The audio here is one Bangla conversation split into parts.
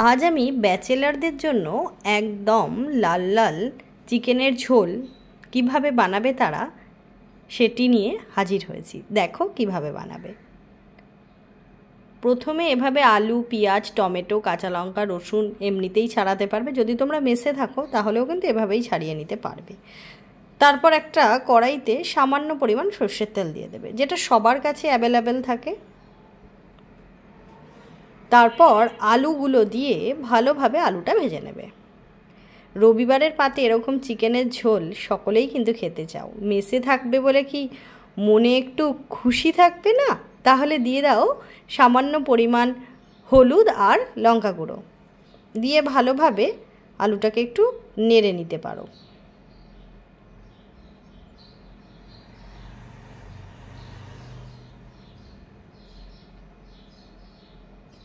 আজ আমি ব্যাচেলারদের জন্য একদম লাল লাল চিকেনের ঝোল কিভাবে বানাবে তারা সেটি নিয়ে হাজির হয়েছি। দেখো কিভাবে বানাবে। প্রথমে এভাবে আলু, পেঁয়াজ, টমেটো, কাঁচা লঙ্কা, রসুন এমনিতেই ছাড়াতে পারবে। যদি তোমরা মেসে থাকো তাহলেও কিন্তু এভাবেই ছাড়িয়ে নিতে পারবে। তারপর একটা কড়াইতে সামান্য পরিমাণ সর্ষের তেল দিয়ে দেবে, যেটা সবার কাছে অ্যাভেলেবেল থাকে। তারপর আলুগুলো দিয়ে ভালোভাবে আলুটা ভেজে নেবে। রবিবারের পাতে এরকম চিকেনের ঝোল সকলেই কিন্তু খেতে চাও। মেসে থাকবে বলে কি মনে একটু খুশি থাকবে না? তাহলে দিয়ে দাও সামান্য পরিমাণ হলুদ আর লঙ্কা গুঁড়ো দিয়ে ভালোভাবে আলুটাকে একটু নেড়ে নিতে পারো।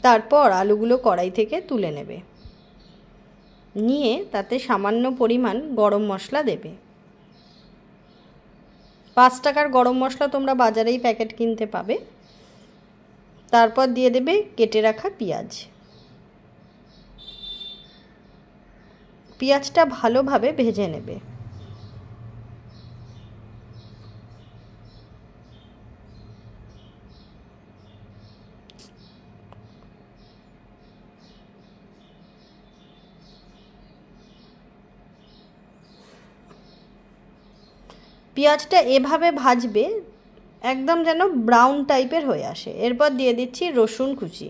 তারপর আলুগুলো কড়াই থেকে তুলে নেবে, নিয়ে তাতে সামান্য পরিমাণ গরম মশলা দেবে। 5 টাকার গরম মশলা তোমরা বাজারেই প্যাকেট কিনতে পাবে। তারপর দিয়ে দেবে কেটে রাখা পেঁয়াজ। পেঁয়াজটা ভালোভাবে ভেজে নেবে। পেঁয়াজটা এভাবে ভাজবে একদম যেন ব্রাউন টাইপের হয়ে আসে। এরপর দিয়ে দিচ্ছি রসুন কুচি।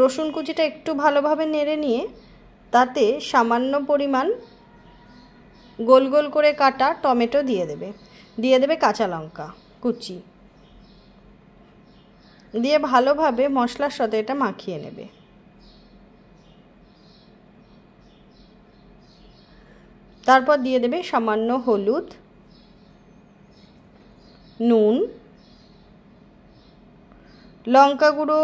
রসুন কুচিটা একটু ভালোভাবে নেড়ে নিয়ে তাতে সামান্য পরিমাণ গোল গোল করে কাটা টমেটো দিয়ে দেবে। দিয়ে দেবে কাঁচা লঙ্কা কুচি, দিয়ে ভালোভাবে মশলার সাথে এটা মাখিয়ে নেবে। তারপর দিয়ে দেবে সামান্য হলুদ, নুন, লঙ্কা গুঁড়ো,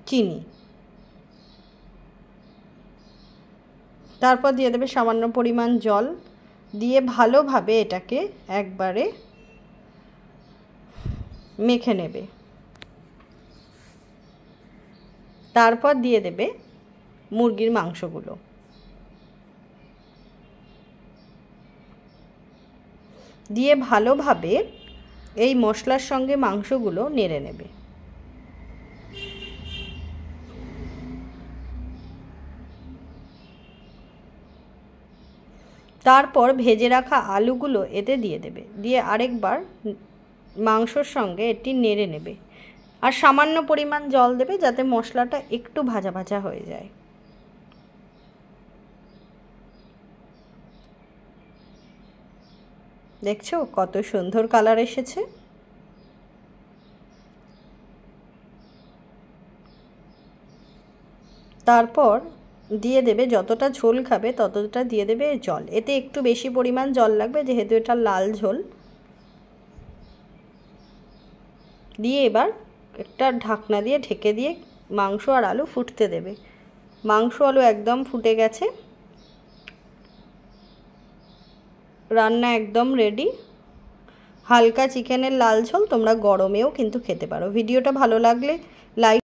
চিনি। তারপর দিয়ে দেবে সামান্য পরিমাণ জল, দিয়ে ভালোভাবে এটাকে একবারে মেখে নেবে। তারপর দিয়ে দেবে মুরগির মাংসগুলো, দিয়ে ভালোভাবে এই মশলার সঙ্গে মাংসগুলো নেড়ে নেবে। তারপর ভেজে রাখা আলুগুলো এতে দিয়ে দেবে, দিয়ে আরেকবার মাংসর সঙ্গে এটি নেড়ে নেবে। আর সামান্য পরিমাণ জল দেবে যাতে মশলাটা একটু ভাজা ভাজা হয়ে যায়। দেখছো কত সুন্দর কালার এসেছে। তারপর দিয়ে দেবে যতটা ঝোল খাবে ততটা দিয়ে দেবে জল। এতে একটু বেশি পরিমাণ জল লাগবে যেহেতু এটা লাল ঝোল। দিয়ে এবার একটা ঢাকনা দিয়ে ঢেকে দিয়ে মাংস আর আলু ফুটতে দেবে। মাংস আলু একদম ফুটে গেছে, রান্না একদম রেডি। হালকা চিকেনের লাল ঝোল তোমরা গরমেও কিন্তু খেতে পারো। ভিডিওটা ভালো লাগলে লাইক